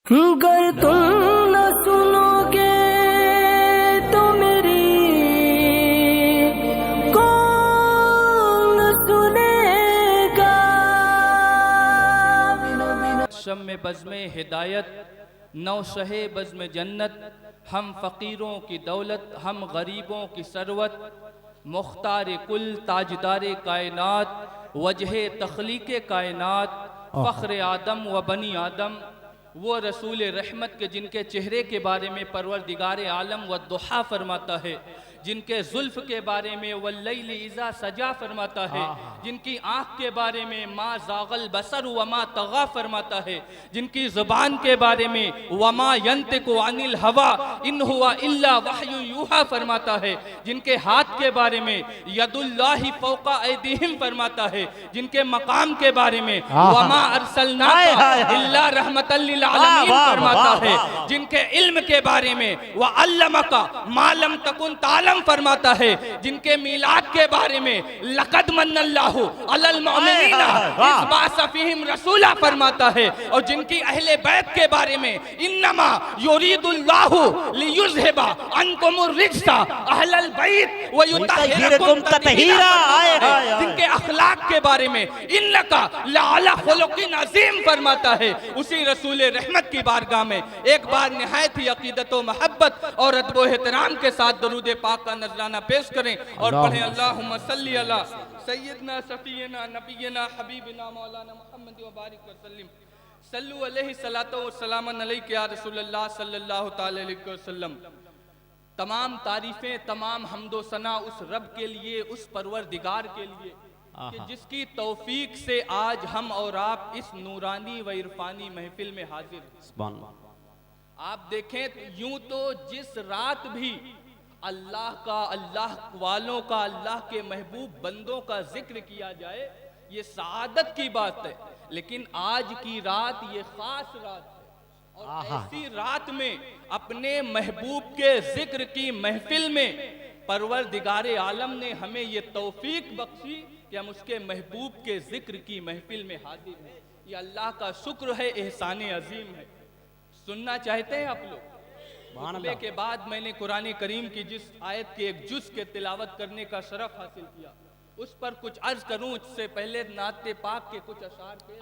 गर तुम न सुनोगे तो मेरी कौन सुनेगा। शम में बज़्म हिदायत नौ शहे बज़्म जन्नत, हम फ़कीरों की दौलत हम गरीबों की सरवत, मुख्तार कुल ताजदार कायनात वजह तख्लीक कायनात, फ़ख्र आदम व बनी आदम, वो रसूल रहमत के जिनके चेहरे के बारे में परवरदिगार आलम व दुहा फरमाता है, जिनके जुल्फ के बारे में वल्लैल इज़ा सजा फरमाता है, जिनकी आँख के बारे में मा ज़ागल बसर वमा तग़ा फरमाता है, जिनकी ज़ुबान के बारे में वमा यंतिकु अनिल हवा इन हुवा इल्ला वह्यु यूहा फरमाता है, जिनके हाथ के बारे में यदुल्लाहि फ़ौक़ा ऐदीहिम फरमाता है, जिनके मकाम के बारे में वमा अरसलनाका इल्ला रहमतल लिल आलमीन फरमाता है, जिनके इल्म के बारे में व अल्लमका मा लम तकुन तालम फरमाता है, जिनके मीलाद के बारे में लक़द मन्नल्लाहु अलल मुमिनीना इज़ बअस फ़ीहिम रसूला फरमाता है, और जिनकी अहले बैत के बारे में इन्नमा युरीदुल्लाहु लियुज़हिबा अन्कुमुर रिज्सा अहलल बैत व युतहिरकुम तत्हीरा, जिनके अखलाक के बारे में इन्नका लअला खुलुक़िन अज़ीम फरमाता है, उसी रसूल रहमत की बारगाह में एक बार निहायत ही अक़ीदत व मोहब्बत और अदब व एहतराम के साथ दरूद पाक का नजराना पेश करें और पढ़ें अल्लाहुम्मा सल्ली अला सय्यदना सफ़ीना नबीना हबीबना मौलाना मुहम्मद व बारिक व सल्लिम सल्लु अलैहि सलातो व सलामन अलैका या रसूलल्लाह सल्लल्लाहु तआला अलैहि वसल्लम। तमाम तारीफें तमाम हम्दो सना उस रब के लिए, उस परवरदिगार के लिए कि जिसकी तौफीक से आज हम और आप इस नूरानी व इरफानी महफिल में हाजिर हैं। आप देखें तो यूं तो जिस रात भी अल्लाह का, अल्लाह वालों का, अल्लाह के महबूब बंदों का जिक्र किया जाए ये सआदत की बात है, लेकिन आज की रात ये खास रात है और ऐसी रात में अपने महबूब के जिक्र की महफिल में परवरदिगारे आलम ने हमें ये तौफीक बख्शी कि हम उसके महबूब के जिक्र की महफिल में हाजिर हैं। ये अल्लाह का शुक्र है, एहसान अजीम है। सुनना चाहते हैं आप लोग? खुतबे के बाद मैंने कुरान करीम की जिस आयत के एक जुज़ के तिलावत करने का शरफ हासिल किया उस पर कुछ अर्ज करूं, उससे पहले नाते पाक के कुछ अशार के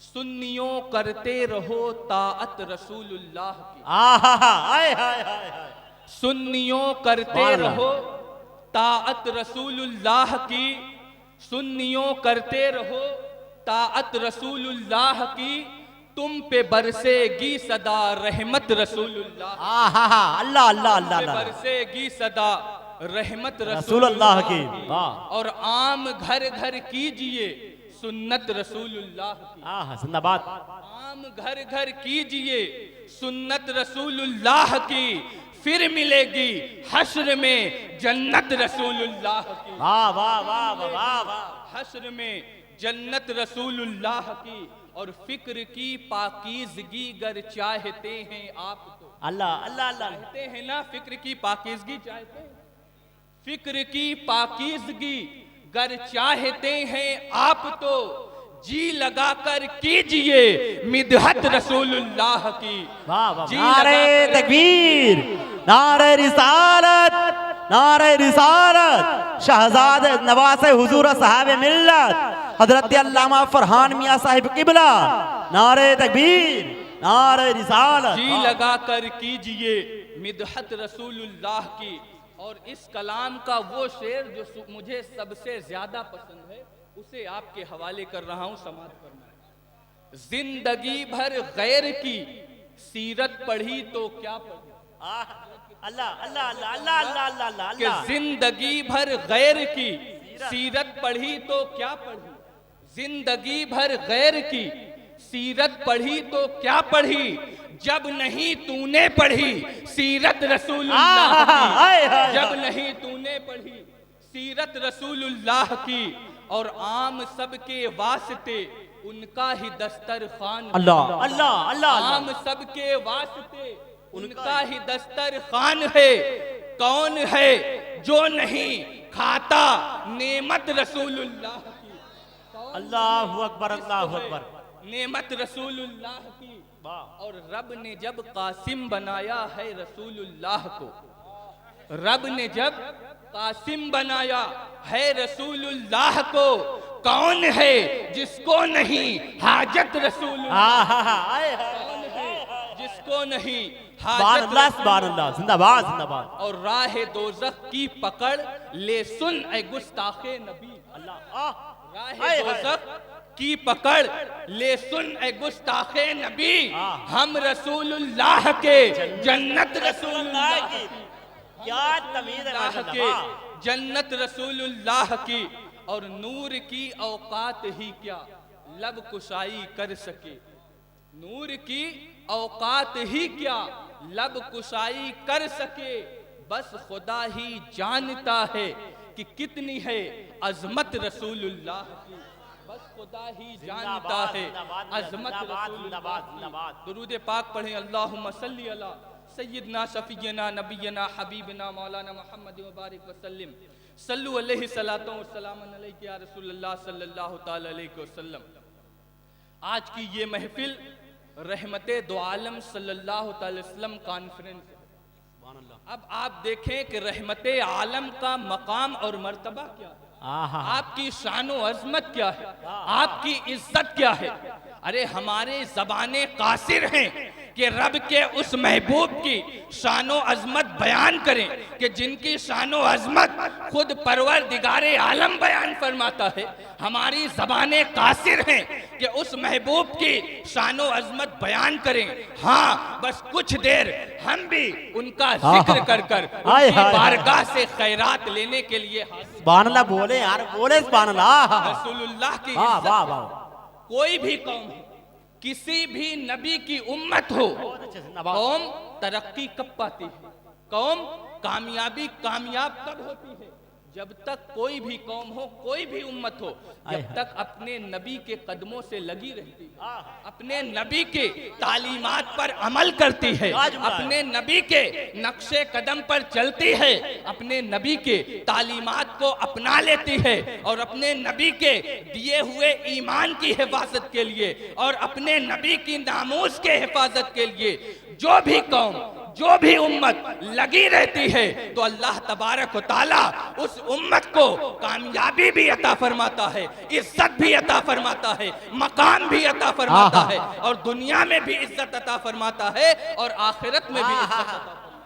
सुन्नियों करते रहो ताअत रसूलुल्लाह की, सुन्नियों करते रहो ताअत रसूलुल्लाह की, सुन्नियों करते रहो ताअत रसूलुल्लाह की, तुम पे बरसेगी सदा रहमत रसूलुल्लाह, अल्लाह अल्लाह अल्लाह बरसेगी सदा रहमत रसूलुल्लाह की, और आम घर घर कीजिए सुन्नत रसूलुल्लाह की, जिंदाबाद। आम घर घर कीजिए सुन्नत रसूलुल्लाह की, फिर मिलेगी हश्र में जन्नत रसूलुल्लाह की, वाह वाह वाह वाह वाह। हश्र में जन्नत रसूलुल्लाह की, और फिक्र की पाकीज़गी गर चाहते हैं आप तो, अल्लाह अल्लाह अल्लाह चाहते हैं ना फिक्र की पाकीज़गी चाहते हैं, फिक्र की पाकीज़गी गर चाहते हैं आप तो, जी लगाकर कीजिए मिदहत रसूलुल्लाह की, वाह वाह। नारे तकबीर, नारे रिसालत, नारे रिसालत, शहजादे नवासे हुजूर साहब मिल्लत हजरत अल्लामा फरहान मियां साहिब किबला, नारे तकबीर, नारे रिसालत, जी लगाकर कीजिए मिदहत रसूलुल्लाह की। और इस कलाम का वो शेर जो मुझे सबसे ज्यादा पसंद है उसे आपके हवाले कर रहा हूं, समाज करना। जिंदगी भर गैर की सीरत पढ़ी तो क्या पढ़ी, अल्लाह अल्लाह अल्लाह अल्लाह अल्लाह अल्लाह, कि जिंदगी भर गैर की सीरत पढ़ी तो क्या पढ़ी, जिंदगी भर गैर की सीरत पढ़ी तो क्या पढ़ी, जब नहीं तूने पढ़ी सीरत रसूलुल्लाह की, जब नहीं तूने पढ़ी सीरत रसूलुल्लाह की, और आम सबके वास्ते उनका ही दस्तरखान, अल्लाह अल्लाह अल्लाह, आम सबके वास्ते उनका ही दस्तरखान है, कौन है जो नहीं खाता नेमत रसूलुल्लाह की, अल्लाहु अकबर अल्लाहु अकबर। नेमत रसूलुल्लाह की। वाह। और रब ने जब कासिम बनाया है रसूलुल्लाह को, रब ने जब कासिम बनाया है रसूलुल्लाह को, कौन है जिसको नहीं हाजत रसूलुल्लाह, कौन है जिसको नहीं हाजत सुभान जिंदाबाद जिंदाबाद। और राह दोज़ख की पकड़ ले सुन ए गुस्ताखे नबी, अल्लाह राह दोज़ख की पकड़ ले सुन ए गुस्ताखे नबी, हम रसूलुल्लाह के जन्नत रसूलुल्लाह की, क्या तमीज़ है के जन्नत रसूलुल्लाह की। और नूर की औकात ही क्या लब कुशाई कर सके, नूर की औकात ही क्या लब कुशाई कर सके, बस खुदा ही जानता है कि कितनी है अजमत रसूलुल्लाह की, बस खुदा ही जानता है अजमत रसूलुल्लाह की। दुरूद पाक पढ़ें, अल्लाहुम्मा सल्ली अला सय्यदना शफीयना नबीना हबीबना मौलाना मुहम्मद मुबारक वसल्लम सल्लु अलैहि सलातो व सलामन अलैका या रसूलुल्लाह सल्लल्लाहु तआला अलैहि वसल्लम। आज की ये महफिल रहमते दो आलम सल्लल्लाहु तआला अलैहि वसल्लम कॉन्फ्रेंस है। अब आप देखें कि रहमते आलम का मकाम और मर्तबा क्या है, आपकी शान व अजमत क्या है, आपकी इज्जत क्या है। अरे हमारे ज़बाने कासिर हैं कि रब के उस महबूब की शान व अजमत बयान करें कि जिनकी शान व अजमत खुद परवरदिगारे आलम बयान फरमाता है। हमारी ज़बाने कासिर हैं कि उस महबूब की शान व अजमत बयान करें। हाँ, बस कुछ देर हम भी उनका जिक्र कर कर उनकी बारगाह से खैरात लेने के लिए सुभान अल्लाह बोले यार, बोले सुभान अल्लाह। रसूलुल्लाह की वाह वाह वाह। कोई भी कौम है, किसी भी नबी की उम्मत हो, कौम तरक्की कब पाती है, कौम कामयाब कब होती है, जब तक कोई भी कौम हो, कोई भी उम्मत हो, जब तक अपने नबी के कदमों से लगी रहती है, अपने नबी के तालीमात पर अमल करती है, अपने नबी के नक्शे कदम पर चलती है, अपने नबी के तालीमात को अपना लेती है और अपने नबी के दिए हुए ईमान की हिफाजत के लिए और अपने नबी की नामूस के हिफाजत के लिए जो भी कौम, जो भी उम्मत लगी रहती है, तो अल्लाह तबारक व तआला उस उम्मत को कामयाबी भी अता फरमाता है, इज्जत भी अता फरमाता है, मकाम भी अता फरमाता है और दुनिया में भी इज्जत अता फरमाता है और आखिरत में भी इज्जत अता फरमाता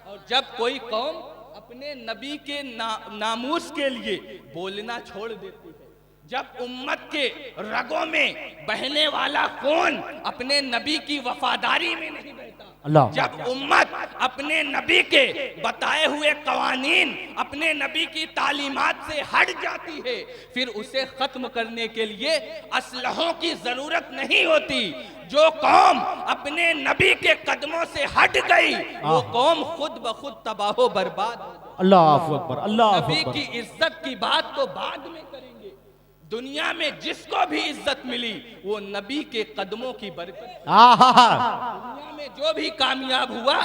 है। और जब कोई कौम अपने नबी के नामूस के लिए बोलना छोड़ देती है, जब उम्मत के रगों में बहने वाला खून अपने नबी की वफादारी में नहीं बहता, जब उम्मत अपने नबी के बताए हुए कवानीन, अपने नबी की तालीमात से हट जाती है, फिर उसे खत्म करने के लिए असलहों की जरूरत नहीं होती। जो कौम अपने नबी के कदमों से हट गई, वो कौम खुद ब खुद तबाह बर्बाद। अल्लाह अकबर, अल्लाह नबी की इज्जत की बात तो बाद में करेंगे। दुनिया में जिसको भी इज्जत मिली वो नबी के कदमों की बरकत। दुनिया में जो भी कामयाब हुआ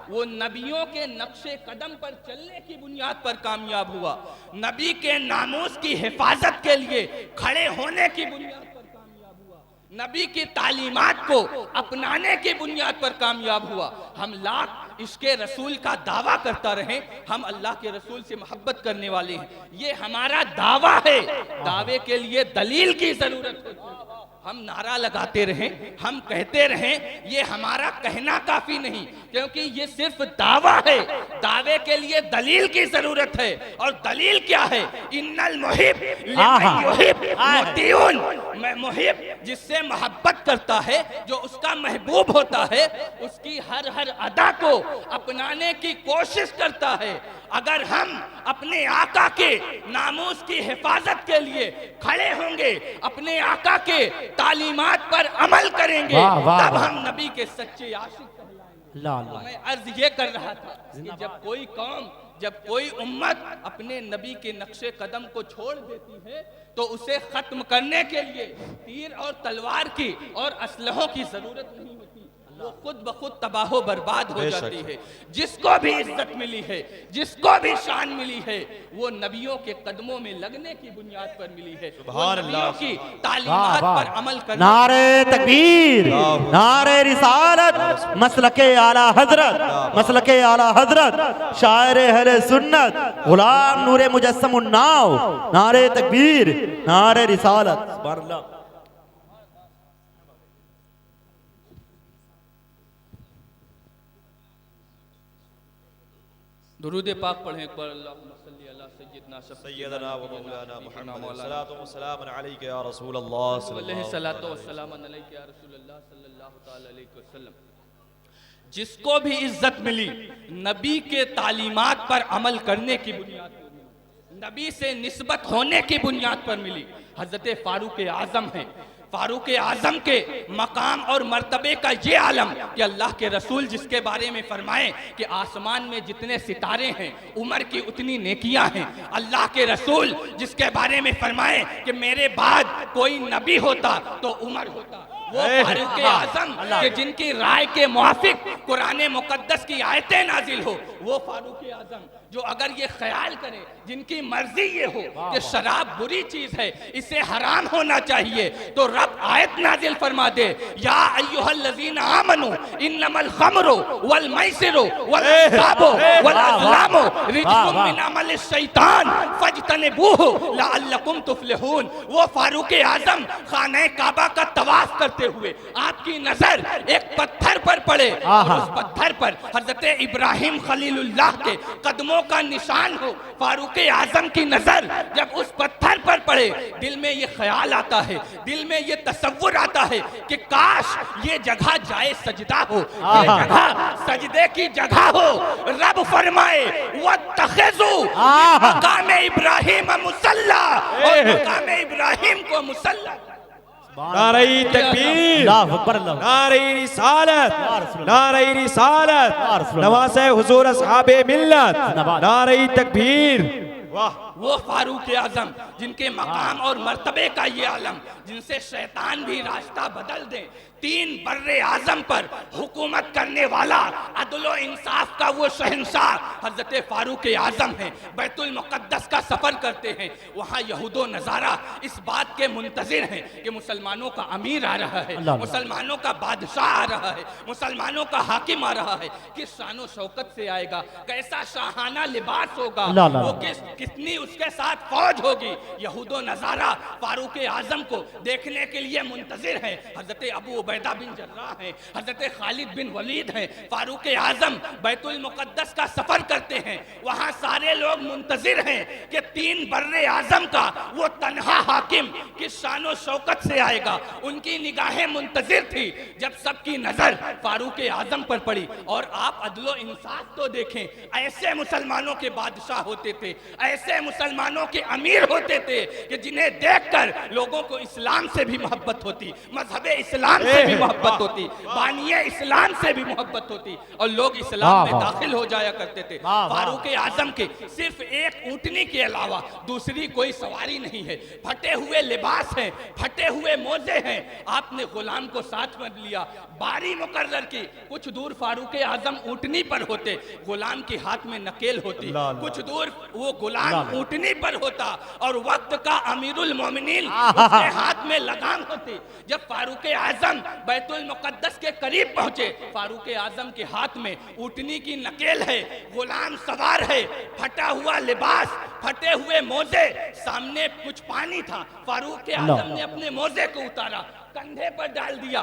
वो नबियों के नक्शे कदम पर चलने की बुनियाद पर कामयाब हुआ, नबी के नामूस की हिफाजत के लिए खड़े होने की बुनियाद पर कामयाब हुआ, नबी की तालीमात को अपनाने की बुनियाद पर कामयाब हुआ। हम लाख इसके रसूल का दावा करता रहे, हम अल्लाह के रसूल से मोहब्बत करने वाले हैं, ये हमारा दावा है। दावे के लिए दलील की जरूरत है। हम नारा लगाते रहें, हम कहते रहें, ये हमारा कहना काफी नहीं, क्योंकि ये सिर्फ दावा है। दावे के लिए दलील की जरूरत है और दलील क्या है? इन्नल मुहिब लिमन युहिब मुतीउन। मैं मुहिब जिससे मोहब्बत करता है, जो उसका महबूब होता है, उसकी हर हर अदा को अपनाने की कोशिश करता है। अगर हम अपने आका के नामूस की हिफाजत के लिए खड़े होंगे, अपने आका के तालीमात पर अमल करेंगे, तब हम नबी के सच्चे आशिक कहलाएंगे। मैं अर्ज ये कर रहा था कि जब कोई कौम, जब कोई उम्मत अपने नबी के नक्शे कदम को छोड़ देती है, तो उसे खत्म करने के लिए तीर और तलवार की और असलहों की जरूरत नहीं होती। वो खुद ब खुद तबाह बर्बाद हो जाती है। जिसको भी इज्जत मिली है, जिसको भी शान मिली है, वो नबियों के कदमों में लगने की बुनियाद पर मिली है, वो नबियों की तालीमात पर अमल करने। नारे तकबीर, नारे रिसालत, मसलके आला हजरत, मसलके आला हजरत, शायर अहले सुन्नत गुलाम नूरे मुजस्सम उन्नाव। नारे तकबीर, नारे रिसालत। सुभान अल्लाह। दुरूद पाक पढ़ें एक बार। अल्लाहुम्मा सल्ली अला सय्यिदना सय्यदना व मौलाना मुहम्मद सल्लल्लाहु व सलाम अलैका या रसूल अल्लाह सल्लल्लाहु व सलाम अलैका या रसूल अल्लाह सल्लल्लाहु तआला अलैहि वसल्लम। जिसको भी इज्जत मिली नबी के तालीमात पर अमल करने की बुनियाद पर मिली, नबी से निस्बत होने की बुनियाद पर मिली। हजरत फारूक आजम है। फारूक आजम के मकाम और मर्तबे का ये आलम कि अल्लाह के रसूल जिसके बारे में फरमाए कि आसमान में जितने सितारे हैं उमर की उतनी नेकियां हैं। अल्लाह के रसूल जिसके बारे में फरमाए कि मेरे बाद कोई नबी होता तो उमर होता। वो फारूक आजम कि जिनकी राय के मुआफिक कुरान मुकद्दस की आयतें नाजिल हो, वो फारूक आजम जो अगर ये ख्याल करे, जिनकी मर्जी ये हो कि शराब बुरी चीज है, इसे हराम होना चाहिए, तो रब आयत नाजिल फरमा दे, या अय्युहल्लज़ीना आमनू इन्नमल खमरु वल मैसिरु वल अंसाबु वल अज़लामु रिज्सुम मिन अमलिश शैतान फज्तनिबूहु लअल्लकुम तुफ्लिहून। वो फारूक आजम खाने काबा का तवाफ करते हुए आपकी नजर एक पत्थर पर पड़े और उस पत्थर पर हजरत इब्राहिम खलीलुल्लाह के कदमों का निशान हो। फारूक आजम की नजर जब उस पत्थर पर पड़े, दिल में ये ख्याल आता है, दिल में ये तसव्वुर आता है कि काश ये जगह जाए सजदा हो, ये जगह सजदे की जगह हो। रब फरमाए वत्तखिज़ू मकाम इब्राहिम मुसल्ला, और मकाम इब्राहिम को मुसल्ला। नारे तकबीर, नारे रिसालत, नारे रिसालत, नवासे हुजूर अस्हाबे मिल्लत, नारे तकबीर। वाह। वो फारूक आजम जिनके मकाम और मर्तबे का ये आलम, जिनसे शैतान भी रास्ता बदल दे। 3 बर्रे आजम पर हुकूमत करने वाला, अदलो इंसाफ का वो शहंशाह हजरत फारूक आजम है। बैतुल मुकद्दस का सफर करते हैं, वहाँ यहूदो नज़ारा इस बात के मुंतजिर हैं कि मुसलमानों का अमीर आ रहा है, मुसलमानों का बादशाह आ रहा है, मुसलमानों का हाकिम आ रहा है। किस शानो शौकत से आएगा, कैसा शाहाना लिबास होगा, वो कितनी उसके साथ फौज होगी। यहूदो नज़ारा फारूक आजम को देखने के लिए मुंतजिर है। हजरत अबू उबैदा बिन जर्राह हैं, हजरत खालिद बिन वलीद हैं। फारूक आजम बैतुल मुकद्दस का सफर करते हैं, वहां सारे लोग मुंतजिर हैं कि 3 बर्रे आजम का वो तन्हा हाकिम किस शानो शौकत से आएगा। उनकी निगाहें मुंतजिर थी। जब सबकी नजर फारूक आजम पर पड़ी, और आप अदलो इंसाफ तो देखें, ऐसे मुसलमानों के बादशाह होते थे, ऐसे मुसलमानों के अमीर होते थे कि जिन्हें देखकर लोगों को इस्लाम से भी मोहब्बत होती, मजहब इस्लाम से भी मोहब्बत होती, बानिए इस्लाम से भी मोहब्बत होती, और लोग इस्लाम में दाखिल हो जाया करते थे। फारूक आजम के सिर्फ एक ऊँटनी के अलावा दूसरी कोई सवारी नहीं है। फटे हुए लिबास हैं, फटे हुए मोजे हैं। आपने गुलाम को साथ में लिया, बारी मुकर्रर की। कुछ दूर फारूक आजम ऊँटनी पर होते, गुलाम के हाथ में नकेल होती। कुछ दूर वो गुलाम ऊँटनी पर होता और वक्त का अमीरुल मोमिनीन उसके हाथ में लगाम होती। जब फारूक आजम बैतुल मुकद्दस के करीब पहुंचे, फारूक आजम के हाथ में ऊँटनी की नकेल है, गुलाम सवार है, फटा हुआ लिबास, फटे हुए मोजे, सामने कुछ पानी था। फारूक आजम ने अपने मोजे को उतारा, कंधे पर डाल दिया।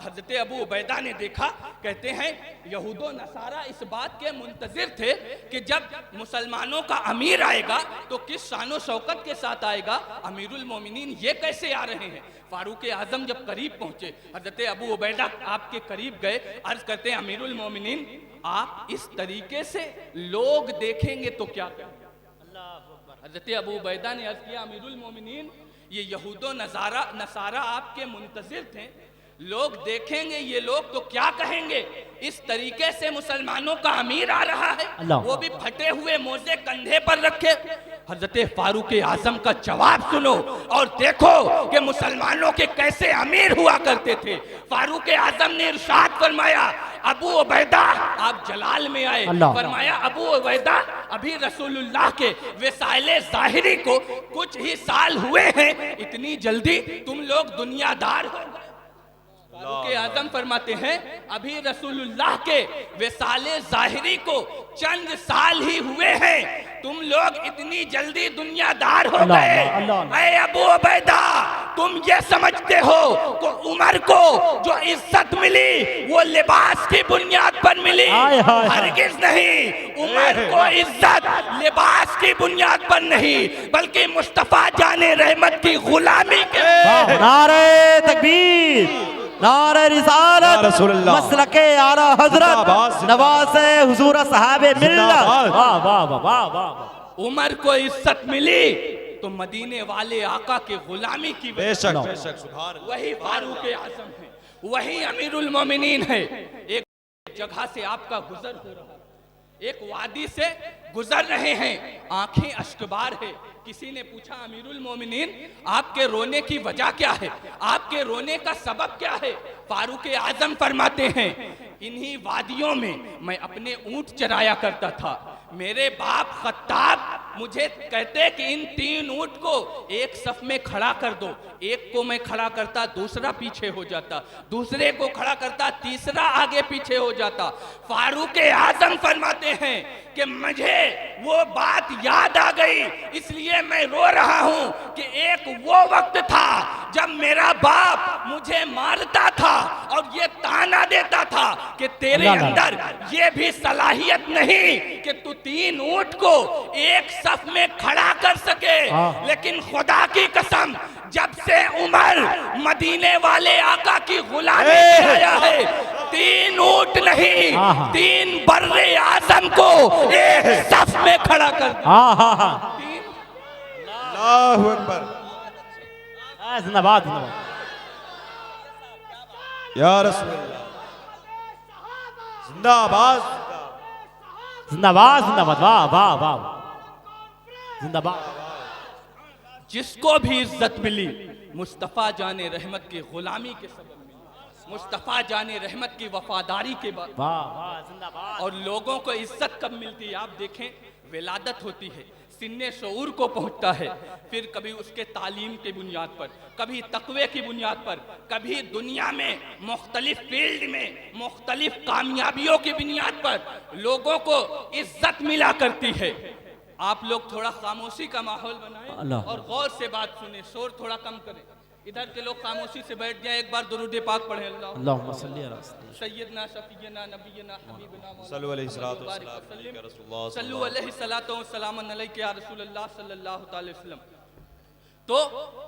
हजरत अबू उबैदा ने देखा, कहते हैं यहूदो नसारा इस बात के मुंतजिर थे कि जब मुसलमानों का अमीर आएगा तो किस शानो शौकत के साथ आएगा, अमीरुल मोमिनीन ये कैसे आ रहे हैं। फारूक आजम जब करीब पहुंचे, हजरत अबू उबैदा आपके करीब गए, अर्ज करते हैं अमीरुल मोमिनीन आप इस तरीके से लोग देखेंगे तो क्या करें। हजरत अबू उबैदा ने अर्ज किया अमीरुल मोमिनीन ये यहूदो नसारा आपके मुंतजिर थे, लोग देखेंगे ये लोग तो क्या कहेंगे, इस तरीके से मुसलमानों का अमीर आ रहा है, अल्लाह। वो भी फटे हुए मोजे कंधे पर रखे। हजरत फारूक आजम का जवाब सुनो और देखो कि मुसलमानों के कैसे अमीर हुआ करते थे। फारूक आजम ने इरशाद फरमाया, अबू उबैदा, आप जलाल में आए, अल्लाह। फरमाया अबू उबैदा अभी रसूलुल्लाह के वसाइले ज़ाहिरी को कुछ ही साल हुए हैं, इतनी जल्दी तुम लोग दुनियादार हो गए। फारूक आजम फरमाते हैं अभी रसूलुल्लाह के वसाले ज़ाहिरी को चंद साल ही हुए हैं, तुम लोग इतनी जल्दी दुनियादार हो अल्लाह, गए। अल्लाह। ऐ अबू उबैदा, तुम ये समझते हो कि उमर को जो इज्जत मिली वो लिबास की बुनियाद पर मिली? हाय, हाय, हाय। हरगिज नहीं। उमर को इज्जत लिबास की बुनियाद पर नहीं बल्कि मुस्तफा जाने रहमत की गुलामी के नारे तकबीर, नारे या रिसालत, रसूलल्लाह। मसलके आला हजरत, जिंदाबाद, नवासे हुजूर साहबे मिल्लत। जिंदाबाद। वाह वाह वाह वाह वाह। उमर को इज्जत मिली तो मदीने वाले आका के गुलामी की वजह से। बेशक बेशक, सुभान अल्लाह। वही फारूक आजम है, वही अमीरुल मोमिनीन है। एक जगह से आपका गुजर हो रहा है, एक वादी से गुजर रहे हैं, आंखें अश्कबार है। किसी ने पूछा अमीरुल मोमिनीन आपके रोने की वजह क्या है, आपके रोने का सबब क्या है? फारूक आजम फरमाते हैं इन्हीं वादियों में मैं अपने ऊंट चराया करता था। मेरे बाप खत्ताब मुझे कहते कि इन 3 ऊंट को एक सफ में खड़ा कर दो। एक को मैं खड़ा करता, दूसरा पीछे हो जाता, दूसरे को खड़ा करता, तीसरा आगे पीछे हो जाता। फारूक आजम फरमाते हैं कि मुझे वो बात याद आ गई, इसलिए मैं रो रहा हूं कि एक वो वक्त था जब मेरा बाप मुझे मारता था और ये ताना देता था कि तेरे अंदर ये भी सलाहियत नहीं कि तू 3 ऊंट को एक सफ में खड़ा कर सके। लेकिन खुदा की कसम, जब से उमर मदीने वाले आका की गुलामी में आया है, 3 ऊंट नहीं 3 बर्रे आजम को एक सफ में खड़ा कर दिया। अल्लाहु अकबर। जिंदाबाद जिंदाबाद। या रसूलल्लाह, जिंदाबाद जिंदाबाद जिंदाबाद। वाह वाह वाह। जिंदाबाद। जिसको भी इज्जत मिली मुस्तफ़ा जाने रहमत की गुलामी के सबब मिली, मुस्तफ़ा जाने रहमत की वफादारी के बाद। वाह वाह जिंदाबाद। और लोगों को इज्जत कब मिलती है? आप देखें, विलादत होती है, सिन्ने शऊर को पहुंचता है, फिर कभी उसके तालीम की बुनियाद पर, कभी तकवे की बुनियाद पर, कभी दुनिया में मुख्तलिफ फील्ड में मुख्तलिफ कामयाबियों की बुनियाद पर लोगों को इज्जत मिला करती है। आप लोग थोड़ा खामोशी का माहौल बनाएं और गौर से बात सुने, शोर थोड़ा कम करें। इधर के लोग खामोशी से बैठ जाएं, एक बार दुरूद पाक पढ़ें। अल्लाहुम्मा सल्ली अला सैयदना शफीना नबीना हबीबना सल्लल्लाहु अलैहि सलातो वस्सलाम या रसूलल्लाह, सल्लु अलैहि सलातो वस्सलाम अलैका या रसूलल्लाह सल्लल्लाहु अलैहि वसल्लम। तो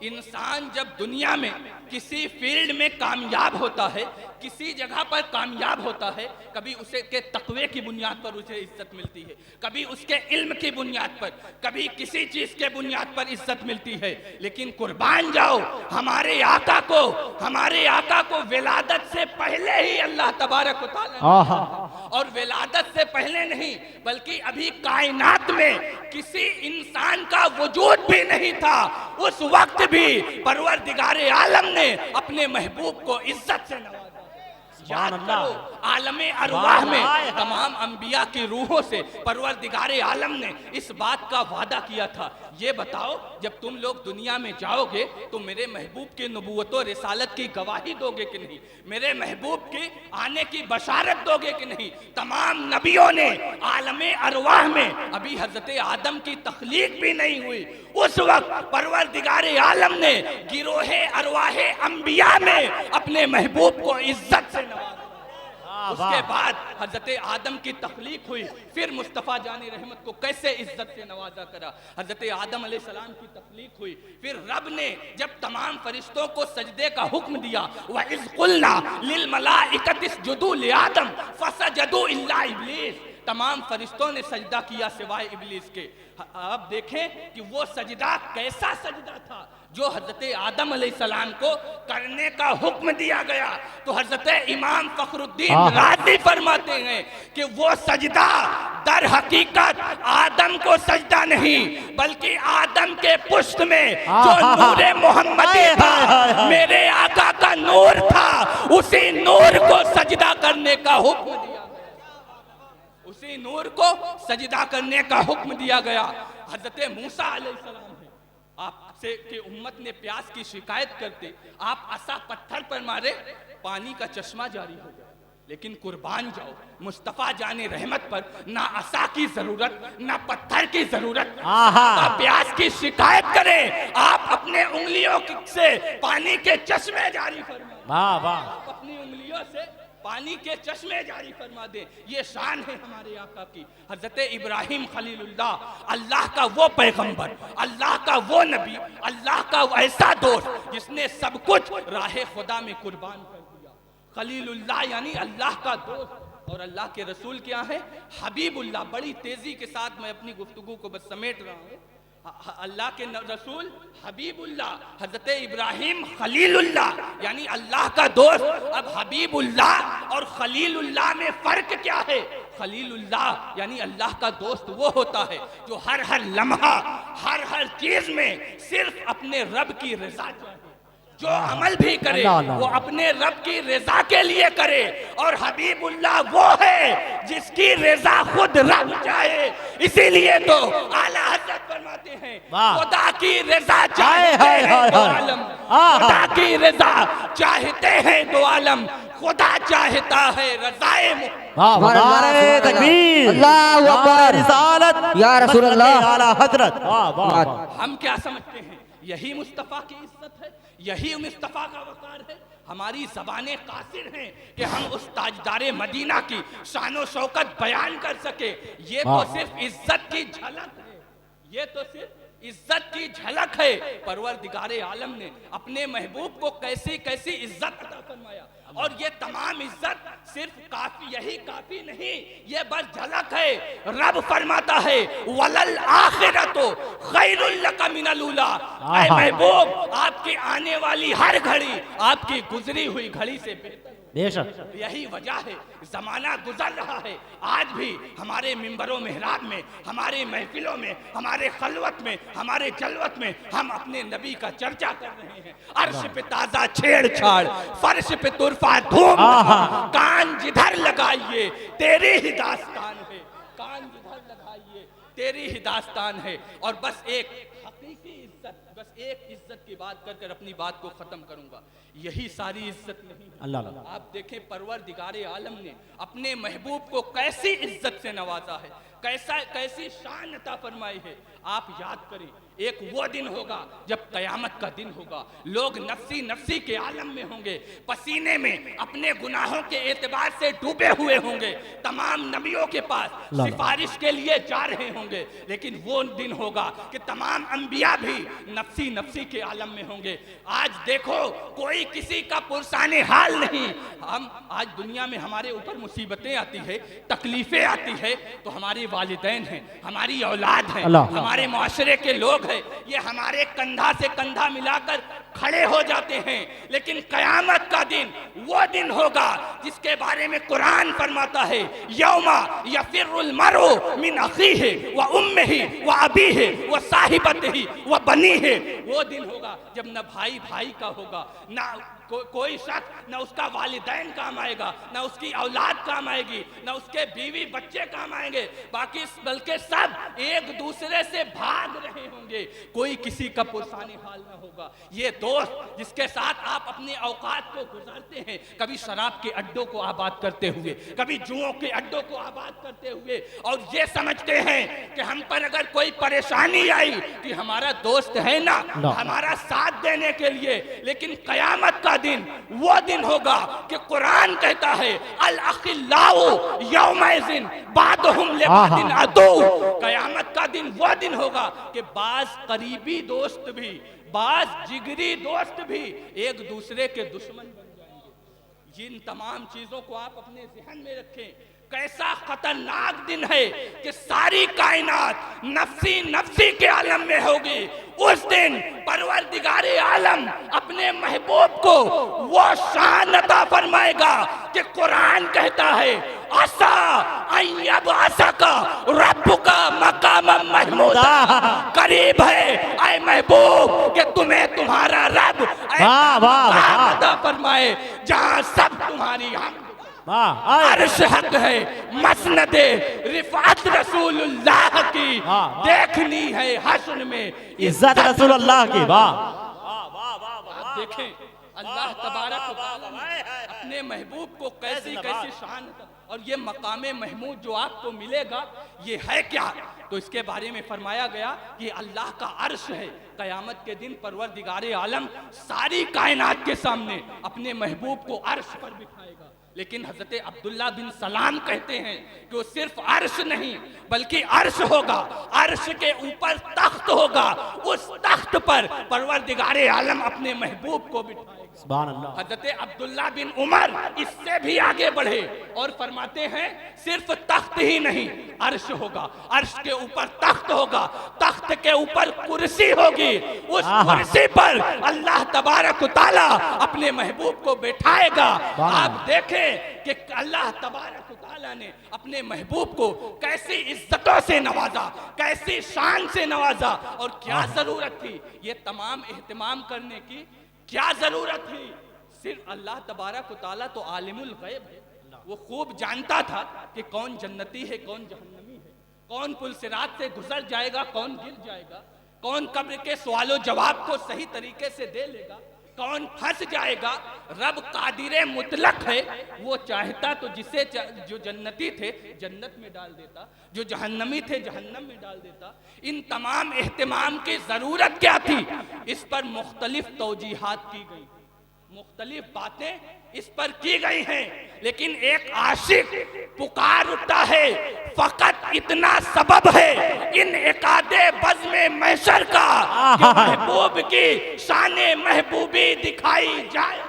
इंसान जब दुनिया में किसी फील्ड में कामयाब होता है, किसी जगह पर कामयाब होता है, कभी उसे के तकवे की बुनियाद पर उसे इज्जत मिलती है, कभी उसके इल्म की बुनियाद पर, कभी किसी चीज के बुनियाद पर इज्जत मिलती है। लेकिन कुर्बान जाओ, हमारे आका को विलादत से पहले ही अल्लाह तबारक व तआला, और विलादत से पहले नहीं बल्कि अभी कायनात में किसी इंसान का वजूद भी नहीं था, उस वक्त भी परवरदिगारे आलम ने अपने महबूब को इज्जत से नवाजा। याद करो, आलमे अरवाह में तमाम अंबिया की रूहों से परवरदिगारे आलम ने इस बात का वादा किया था, ये बताओ जब तुम लोग दुनिया में जाओगे तो मेरे महबूब की नबूवत और रिसालत की गवाही दोगे कि नहीं, मेरे महबूब की आने की बशारत दोगे कि नहीं। तमाम नबियों ने आलमे अरवाह में, अभी हजरत आदम की तख्लीक भी नहीं हुई, उस वक्त परवरदिगारे आलम ने गिरोहे अरवाहे अंबिया में अपने महबूब को इज्जत से नवाजा। उसके बाद हजरत आदम की तख्लीक हुई, फिर मुस्तफ़ा जानी रहमत को कैसे इज्जत से नवाजा करा। हजरत आदम अलैहिस्सलाम की तख्लीक हुई, फिर रब ने जब तमाम फरिश्तों को सजदे का हुक्म दिया, व इज़ क़ुल्ना लिल मलाइकति इसजुदू लि आदम फसजदू इल्ला इब्लीस, तमाम फरिश्तों ने सजदा किया सिवाय इब्लीस के। अब देखें कि वो सजदा कैसा सजदा था जो हजरत आदम अलैहिस्सलाम को करने का हुक्म दिया गया। तो हजरत इमाम फखरुद्दीन राज़ी फरमाते हैं कि वो सजदा दर हकीकत आदम को सजदा नहीं बल्कि आदम के पुष्ट में जो नूरे मोहम्मदी था, मेरे आका का नूर था, उसी नूर को सजदा करने का हुक्म दिया, उसी नूर को सजदा करने का हुक्म दिया गया। हजरत मूसा अलैहिस्सलाम है, आपसे कि उम्मत ने प्यास की शिकायत करते आप असा पत्थर पर मारे, पानी का चश्मा जारी हो गया। लेकिन कुर्बान जाओ मुस्तफा जाने रहमत पर, ना असा की जरूरत ना पत्थर की जरूरत। प्यास की शिकायत करें, आप अपने उंगलियों से पानी के चश्मे जारी फरमाएं, आप अपनी उंगलियों से पानी के चश्मे जारी फरमा दे। ये शान है हमारे आका की। हजरत इब्राहिम खलीलुल्लाह, अल्लाह का वो पैगंबर, अल्लाह का वो नबी, अल्लाह का ऐसा दोस्त जिसने सब कुछ राह खुदा में कुर्बान कर दिया। खलीलुल्लाह यानी अल्लाह का दोस्त। और अल्लाह के रसूल क्या है? हबीबुल्लाह। बड़ी तेजी के साथ मैं अपनी गुफ्तगू को बस समेट रहा हूँ। अल्लाह के रसूल हबीबुल्लाह, हजरत इब्राहिम खलीलुल्लाह यानी अल्लाह का दोस्त। अब हबीबुल्लाह और खलीलुल्लाह में फर्क क्या है? खलीलुल्लाह यानी अल्लाह का दोस्त वो होता है जो हर लम्हा हर चीज में सिर्फ अपने रब की रजा चाहे, जो अमल भी करे वो अपने रब की रजा के लिए करे। और हबीबुल्लाह वो है जिसकी रजा खुद रब चाहे। इसीलिए तो आला हज़रत फरमाते हैं खुदा की रजा चाहते हैं दो आलम, खुदा की रजा चाहते हैं दो आलम, खुदा चाहता है रज़ाए नारे तकबीर, अल्लाहु अकबर, रिसालत या रसूल अल्लाह आला हज़रत। हम क्या समझते हैं यही मुस्तफ़ा की इज्जत है, यही मुस्तफ़ा का वक़ार है? हमारी ज़बानें कासिर हैं कि हम उस ताजदारे मदीना की शान शौकत बयान कर सके। ये तो सिर्फ इज्जत की झलक है, ये तो सिर्फ इज्जत की झलक है। परवरदिगारे आलम ने अपने महबूब को कैसी कैसी इज्जत अता फरमाया। और ये तमाम इज्जत सिर्फ काफी, यही काफी नहीं, ये बस झलक है। रब फरमाता है वलल आखिरतु खैरुल लका मिनल ऊला। ऐ महबूब, आपकी आने वाली हर घड़ी आपकी गुजरी हुई घड़ी से बेहतर। बेशक यही वजह है जमाना गुजर रहा है, आज भी हमारे मिंबरों मेहराब में, हमारे महफिलों में, हमारे खलवत में, हमारे जलवत में हम अपने नबी का चर्चा कर रहे हैं। अर्श पे ताजा छेड़छाड़, फर्श पे तुरफा धूम, कान जिधर लगाइए तेरी ही दास्तान है, कान जिधर लगाइए तेरी ही दास्तान है। और बस एक हकीकी इज्जत, बस एक इज्जत की बात कर अपनी बात को खत्म करूंगा। यही सारी इज्जत नहीं है। अल्लाह आप देखें परवरदिगारे आलम ने अपने महबूब को कैसी इज्जत से नवाजा है, कैसी शान अता फरमाई है। आप याद करें, एक वो दिन होगा जब कयामत का दिन होगा, लोग नफ्सी नफ्सी के आलम में होंगे, पसीने में अपने गुनाहों के एतबार से डूबे हुए होंगे, तमाम नबियों के पास सिफारिश के लिए जा रहे होंगे। लेकिन वो दिन होगा कि तमाम अंबिया भी नफ्सी नफ्सी के आलम में होंगे। आज देखो कोई किसी का पुरसाने हाल नहीं। हम आज दुनिया में हमारे ऊपर मुसीबतें आती है, तकलीफें आती है, तो हमारे वालिदैन हैं, हमारी औलाद है, हमारे मुआशरे के लोग हैं, ये हमारे कंधा से कंधा मिलाकर खड़े हो जाते हैं। लेकिन कयामत का दिन वो दिन होगा जिसके बारे में कुरान फरमाता है यौमा यफिरुल मरउ मिन अखीहि व उम्मिहि व अबीहि व साहिबतिहि व बनीहि। वो दिन होगा जब न भाई भाई का होगा, ना कोई शख्स, न उसका वालिदैन काम आएगा, न उसकी औलाद काम आएगी, न उसके बीवी बच्चे काम आएंगे, बल्कि सब एक दूसरे से भाग रहे होंगे, कोई किसी का पुरसाने हाल ना होगा। ये दोस्त जिसके साथ आप अपने औकात को गुजारते हैं, कभी शराब के अड्डों को आबाद करते हुए, कभी जुओं के अड्डों को आबाद करते हुए, और ये समझते हैं कि हम पर अगर कोई परेशानी आई कि हमारा दोस्त है ना हमारा साथ देने के लिए। लेकिन कयामत का दिन वो दिन होगा कि कुरान कहता है अल अखिल्लाउ यौमइज़िन बादहुम लिबादिन अदू। कयामत का दिन वो दिन होगा कि बाज करीबी दोस्त भी, बाज जिगरी दोस्त भी एक दूसरे के दुश्मन बन जाएंगे। जिन तमाम चीजों को आप अपने ज़हन में रखें। कैसा खतरनाक दिन है कि सारी कायनात नफ्सी नफ्सी के आलम में होगी। उस दिन परवरदिगारे आलम अपने महबूब को वो शान अता फरमाएगा कि कुरान कहता है आसा अय्यब आसा का रब्बु का मकाम महमूदा, करीब है ऐ महबूब कि तुम्हें तुम्हारा रब अता फरमाए जहां सब तुम्हारी हम अर्श हक है, मसनद रिफात रसूलुल्लाह की देखनी है हश्र में इज्जत रसूलुल्लाह की। वाह आप देखें अल्लाह तबारक व तआला अपने महबूब को कैसी कैसी शान, और ये मकामे महमूद जो आपको मिलेगा ये है क्या? तो इसके बारे में फरमाया गया कि अल्लाह का अर्श है। कयामत के दिन परवरदिगारे आलम सारी कायनात के सामने अपने महबूब को अर्श पर बिठाएगा। लेकिन हजरत अब्दुल्ला बिन सलाम कहते हैं कि वो सिर्फ अर्श नहीं बल्कि अर्श होगा, अर्श के ऊपर तख्त होगा, उस तख्त पर परवरदिगारे आलम अपने महबूब को बिठाएगा। सुभान अल्लाह। हजरत अब्दुल्ला बिन उमर इससे भी आगे बढ़े और फरमाते हैं सिर्फ तख्त ही नहीं, अर्श होगा, अर्श के ऊपर तख्त होगा, तख्त के ऊपर कुर्सी होगी, उस कुर्सी पर अल्लाह तबारक व तआला अपने महबूब को बैठाएगा। आप देखें कि अल्लाह तबारक व तआला ने अपने महबूब को कैसी इज्जतों से नवाजा, कैसी शान से नवाजा, और क्या जरूरत थी ये तमाम एहतमाम करने की, क्या जरूरत थी? सिर्फ अल्लाह तबारक व तआला तो आलिमुल गैब है, वो खूब जानता था कि कौन जन्नती है कौन जहन्नमी है, कौन पुलसिरात से गुजर जाएगा कौन गिर जाएगा, कौन कब्र के सवालों जवाब को सही तरीके से दे लेगा, कौन फंस जाएगा। रब कादिरे मुतलक है, वो चाहता तो जिसे जो जन्नती थे जन्नत में डाल देता, जो जहन्नमी थे जहन्नम में डाल देता। इन तमाम एहतमाम की जरूरत क्या थी? इस पर मुख्तलिफ तौजीहात की गई, मुख्तलिफ बातें इस पर की गई हैं, लेकिन एक आशिक पुकार उठता है, फकत इतना सबब है इन एकादे बज़्म महशर का कि महबूब की शाने महबूबी दिखाई जाए।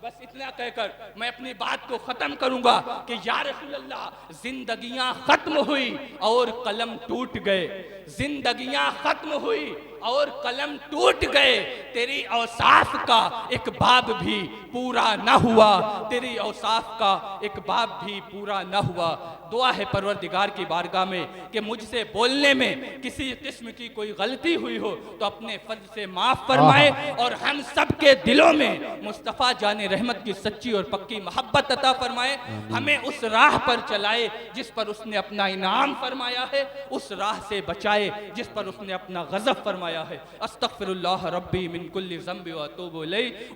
बस इतना कहकर मैं अपनी बात को खत्म करूंगा कि या रसूल अल्लाह, जिंदगियां खत्म हुई और कलम टूट गए, जिंदगियां खत्म हुई और कलम टूट गए, तेरी औसाफ का एक बाब भी पूरा न हुआ, तेरी औसाफ का एक बाब भी पूरा न हुआ। दुआ है परवरदिगार की बारगाह में कि मुझसे बोलने में किसी किस्म की कोई गलती हुई हो तो अपने फर्ज से माफ फरमाए, और हम सब के दिलों में मुस्तफ़ा जाने रहमत की सच्ची और पक्की मोहब्बत अता फरमाए, हमें उस राह पर चलाए जिस पर उसने अपना इनाम फरमाया है, उस राह से बचाए जिस पर उसने अपना गज़ब फरमाया है। अस्तगफिरुल्लाह रब्बी मिन कुल्ली ज़ंबि व अतूबु इलैह।